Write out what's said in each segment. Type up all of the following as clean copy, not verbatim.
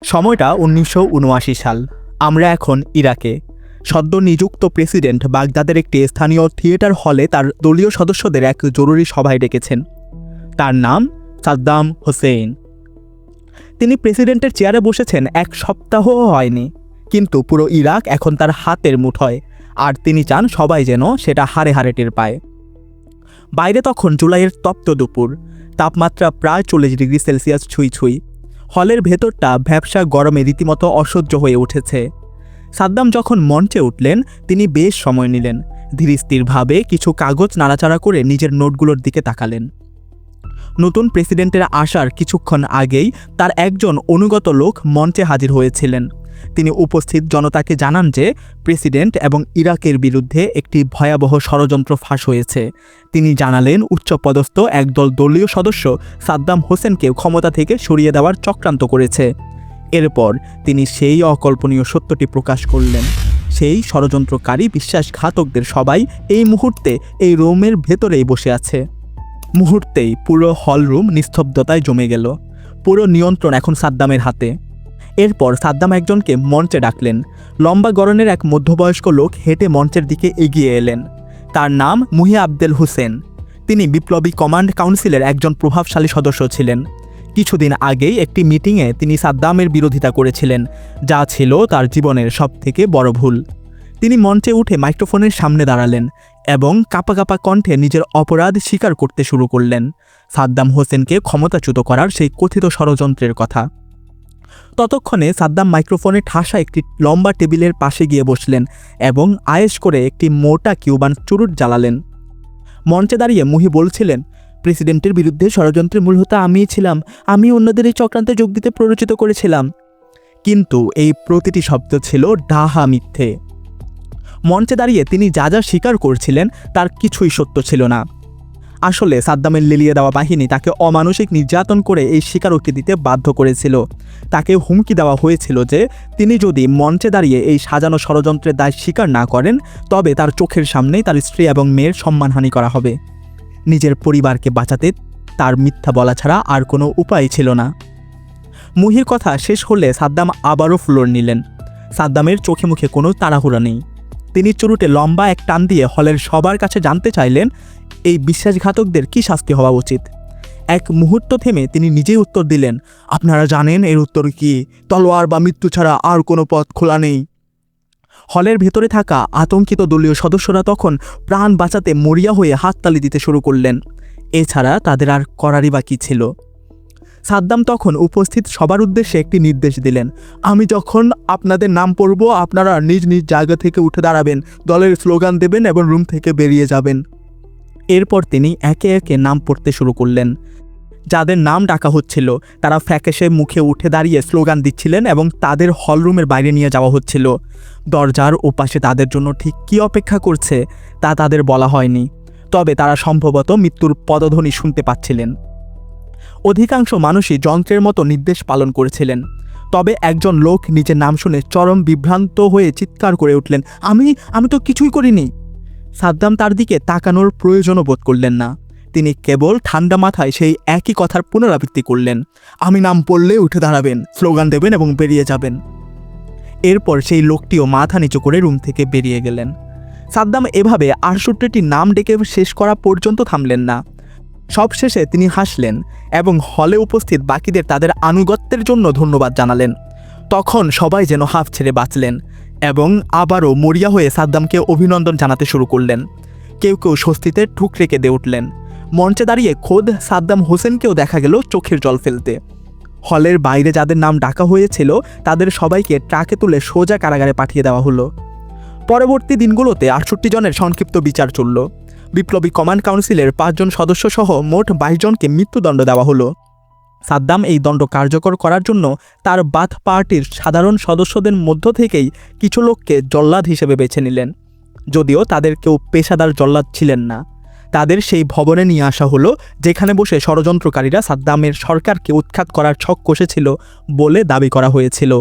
সময়টা ১৯৭৯ সাল। আমরা এখন ইরাকে। সদ্য নিযুক্ত প্রেসিডেন্ট বাগদাদের একটি স্থানীয় থিয়েটার হলে তার দলীয় সদস্যদের এক জরুরি সভায় ডেকেছেন। তার নাম সাদ্দাম হোসেইন। তিনি প্রেসিডেন্টের চেয়ারে বসেছেন এক সপ্তাহও হয়নি, কিন্তু পুরো ইরাক এখন তার হাতের মুঠোয়, আর তিনি চান সবাই যেন সেটা হাড়ে হাড়ে টের পায়। বাইরে তখন জুলাইয়ের তপ্ত দুপুর, তাপমাত্রা প্রায় ৪০ ডিগ্রি সেলসিয়াস ছুঁই ছুঁই। হলের ভেতরটা ভ্যাপসা গরমে রীতিমতো অসহ্য হয়ে উঠেছে। সাদ্দাম যখন মঞ্চে উঠলেন, তিনি বেশ সময় নিলেন। ধীরস্থিরভাবে কিছু কাগজ নাড়াচাড়া করে নিজের নোটগুলোর দিকে তাকালেন। নতুন প্রেসিডেন্টের আসার কিছুক্ষণ আগেই তার একজন অনুগত লোক মঞ্চে হাজির হয়েছিলেন। তিনি উপস্থিত জনতাকে জানান যে প্রেসিডেন্ট এবং ইরাকের বিরুদ্ধে একটি ভয়াবহ ষড়যন্ত্র ফাঁস হয়েছে। তিনি জানালেন উচ্চপদস্থ একদল দলীয় সদস্য সাদ্দাম হোসেনকে ক্ষমতা থেকে সরিয়ে দেওয়ার চক্রান্ত করেছে। এরপর তিনি সেই অকল্পনীয় সত্যটি প্রকাশ করলেন। সেই ষড়যন্ত্রকারী বিশ্বাসঘাতকদের সবাই এই মুহূর্তে এই রুমের ভেতরেই বসে আছে। মুহূর্তেই পুরো হলরুম নিস্তব্ধতায় জমে গেল। পুরো নিয়ন্ত্রণ এখন সাদ্দামের হাতে। এরপর সাদ্দাম একজনকে মঞ্চে ডাকলেন। লম্বা গড়নের এক মধ্যবয়স্ক লোক হেঁটে মঞ্চের দিকে এগিয়ে এলেন। তার নাম মুহি আবদেল হোসেন। তিনি বিপ্লবী কমান্ড কাউন্সিলের একজন প্রভাবশালী সদস্য ছিলেন। কিছুদিন আগেই একটি মিটিংয়ে তিনি সাদ্দামের বিরোধিতা করেছিলেন, যা ছিল তার জীবনের সবথেকে বড় ভুল। তিনি মঞ্চে উঠে মাইক্রোফোনের সামনে দাঁড়ালেন এবং কাঁপা কাঁপা কণ্ঠে নিজের অপরাধ স্বীকার করতে শুরু করলেন, সাদ্দাম হোসেনকে ক্ষমতাচ্যুত করার সেই কথিত ষড়যন্ত্রের কথা। ততক্ষণে সাদ্দাম মাইক্রোফোনে ঠাসা একটি লম্বা টেবিলের পাশে গিয়ে বসলেন এবং আয়েশ করে একটি মোটা কিউবান চুরুট জ্বালালেন। মঞ্চে দাঁড়িয়ে মুহি বলছিলেন, প্রেসিডেন্টের বিরুদ্ধে ষড়যন্ত্রের মূল হোতা আমিই ছিলাম। আমি অন্যদের এই চক্রান্তে যোগ দিতে প্ররোচিত করেছিলাম। কিন্তু এই প্রতিটি শব্দ ছিল ডাহা মিথ্যে। মঞ্চে দাঁড়িয়ে তিনি যা যা স্বীকার করছিলেন তার কিছুই সত্য ছিল না। আসলে সাদ্দামের লেলিয়ে দেওয়া বাহিনী তাকে অমানসিক নির্যাতন করে এই স্বীকারোক্তি দিতে বাধ্য করেছিল। তাকে হুমকি দেওয়া হয়েছিল যে তিনি যদি মঞ্চে দাঁড়িয়ে এই সাজানো ষড়যন্ত্রের দায় স্বীকার না করেন, তবে তার চোখের সামনেই তার স্ত্রী এবং মেয়ের সম্মানহানি করা হবে। নিজের পরিবারকে বাঁচাতে তার মিথ্যা বলা ছাড়া আর কোনো উপায় ছিল না। মুহির কথা শেষ হলে সাদ্দাম আবারও ফ্লোর নিলেন। সাদ্দামের চোখে মুখে কোনো তাড়াহুড়া নেই। তিনি চুরুটে লম্বা এক টান দিয়ে হলের সবার কাছে জানতে চাইলেন এই বিশ্বাসঘাতকদের কি শাস্তি হওয়া উচিত। এক মুহূর্ত থেমে তিনি নিজেই উত্তর দিলেন, আপনারা জানেন এর উত্তর কি? তলোয়ার বা মৃত্যু ছাড়া আর কোনো পথ খোলা নেই। হলের ভেতরে থাকা আতঙ্কিত দলীয় সদস্যরা তখন প্রাণ বাঁচাতে মরিয়া হয়ে হাততালি দিতে শুরু করলেন। এছাড়া তাদের আর করারই বাকি ছিল। সাদ্দাম তখন উপস্থিত সবার উদ্দেশ্যে একটি নির্দেশ দিলেন, আমি যখন আপনাদের নাম পড়ব, আপনারা নিজ নিজ জায়গা থেকে উঠে দাঁড়াবেন, দলের স্লোগান দেবেন এবং রুম থেকে বেরিয়ে যাবেন। এরপর তিনি একে একে নাম পড়তে শুরু করলেন। যাদের নাম ডাকা হচ্ছিল তারা ফ্যাকাশে মুখে উঠে দাঁড়িয়ে স্লোগান দিচ্ছিলেন এবং তাদের হলরুমের বাইরে নিয়ে যাওয়া হচ্ছিল। দরজার ওপাশে তাদের জন্য ঠিক কী অপেক্ষা করছে তা তাদের বলা হয়নি, তবে তারা সম্ভবত মৃত্যুর পদধ্বনি শুনতে পাচ্ছিলেন। অধিকাংশ মানুষই যন্ত্রের মতো নির্দেশ পালন করেছিলেন। তবে একজন লোক নিজের নাম শুনে চরম বিভ্রান্ত হয়ে চিৎকার করে উঠলেন, আমি তো কিছুই করিনি। সাদ্দাম তার দিকে তাকানোর প্রয়োজনও বোধ করলেন না। তিনি কেবল ঠান্ডা মাথায় সেই একই কথার পুনরাবৃত্তি করলেন, আমি নাম পড়লে উঠে দাঁড়াবেন, স্লোগান দেবেন এবং বেরিয়ে যাবেন। এরপর সেই লোকটিও মাথা নিচু করে রুম থেকে বেরিয়ে গেলেন। সাদ্দাম এভাবে ৬৮টি নাম ডেকে শেষ করা পর্যন্ত থামলেন না। সবশেষে তিনি হাসলেন এবং হলে উপস্থিত বাকিদের তাদের আনুগত্যের জন্য ধন্যবাদ জানালেন। তখন সবাই যেন হাঁফ ছেড়ে বাঁচলেন এবং আবারও মরিয়া হয়ে সাদ্দামকে অভিনন্দন জানাতে শুরু করলেন। কেউ কেউ স্বস্তিতে ঠুকরে কেঁদে উঠলেন। মঞ্চে দাঁড়িয়ে খোদ সাদ্দাম হোসেনকেও দেখা গেল চোখের জল ফেলতে। হলের বাইরে যাদের নাম ডাকা হয়েছিল তাদের সবাইকে ট্রাকে তুলে সোজা কারাগারে পাঠিয়ে দেওয়া হলো। পরবর্তী দিনগুলোতে ৬৮ জনের সংক্ষিপ্ত বিচার চলল। বিপ্লবী কমান্ড কাউন্সিলের ৫ জন সদস্য সহ মোট ২২ জনকে মৃত্যুদণ্ড দেওয়া হলো। সাদ্দাম এই দণ্ড কার্যকর করার জন্য তার বাথ পার্টির সাধারণ সদস্যদের মধ্য থেকেই কিছু লোককে জল্লাদ হিসেবে বেছে নিলেন। যদিও তাদের কেউ পেশাদার জল্লাদ ছিলেন না। তাদের সেই ভবনে নিয়ে আসা হলো যেখানে বসে ষড়যন্ত্রকারীরা সাদ্দামের সরকারকে উৎখাত করার ছক কষেছিল বলে দাবি করা হয়েছিল।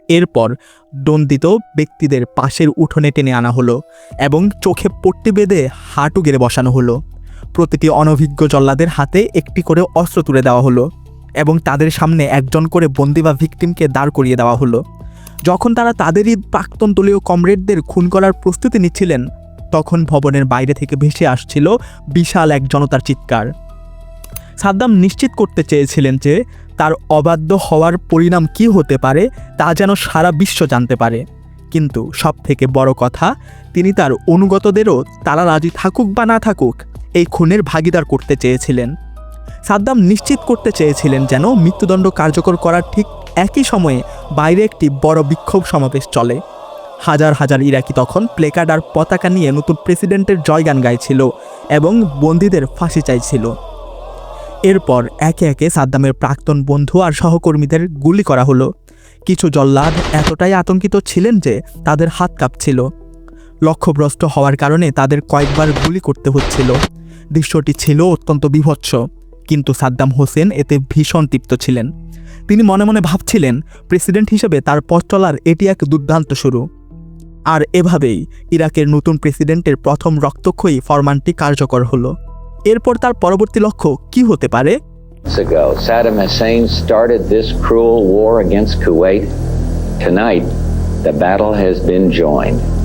এরপর দণ্ডিত ব্যক্তিদের পাশের উঠোনে টেনে আনা হলো এবং চোখে পট্টি বেঁধে হাঁটু গেড়ে বসানো হলো। প্রতিটি অনভিজ্ঞ জল্লাদের হাতে একটি করে অস্ত্র তুলে দেওয়া হলো। এবং তাদের সামনে একজন করে বন্দি বা ভিকটিমকে দাঁড় করিয়ে দেওয়া হলো। যখন তারা তাদেরই প্রাক্তন দলীয় কমরেডদের খুন করার প্রস্তুতি নিচ্ছিলেন, তখন ভবনের বাইরে থেকে ভেসে আসছিল বিশাল এক জনতার চিৎকার। সাদ্দাম নিশ্চিত করতে চেয়েছিলেন যে তার অবাধ্য হওয়ার পরিণাম কী হতে পারে তা যেন সারা বিশ্ব জানতে পারে। কিন্তু সবথেকে বড় কথা, তিনি তার অনুগতদেরও তারা রাজি থাকুক বা না থাকুক এই খুনের ভাগিদার করতে চেয়েছিলেন। সাদ্দাম নিশ্চিত করতে চেয়েছিলেন যেন মৃত্যুদণ্ড কার্যকর করার ঠিক একই সময়ে বাইরে একটি বড় বিক্ষোভ সমাবেশ চলে। হাজার হাজার ইরাকি তখন প্লেকার্ড আর পতাকা নিয়ে নতুন প্রেসিডেন্টের জয়গান গাইছিল এবং বন্দীদের ফাঁসি চাইছিল। এরপর একে একে সাদ্দামের প্রাক্তন বন্ধু আর সহকর্মীদের গুলি করা হলো। কিছু জল্লাদ এতটাই আতঙ্কিত ছিলেন যে তাদের হাত কাঁপছিল। লক্ষ্যভ্রষ্ট হওয়ার কারণে তাদের কয়েকবার গুলি করতে হচ্ছিল। দৃশ্যটি ছিল অত্যন্ত বীভৎস, কিন্তু সাদ্দাম হোসেন এতে ভীষণ তৃপ্ত ছিলেন। তিনি মনে মনে ভাবছিলেন, প্রেসিডেন্ট হিসেবে তার পথ চলার এটি এক দুর্দান্ত শুরু। আর এভাবেই ইরাকের নতুন প্রেসিডেন্টের প্রথম রক্তক্ষয়ী ফরমানটি কার্যকর হলো। এরপর তার পরবর্তী লক্ষ্য কি হতে পারে? Ago, Saddam Hussein started this cruel war against Kuwait. Tonight, the battle has been joined.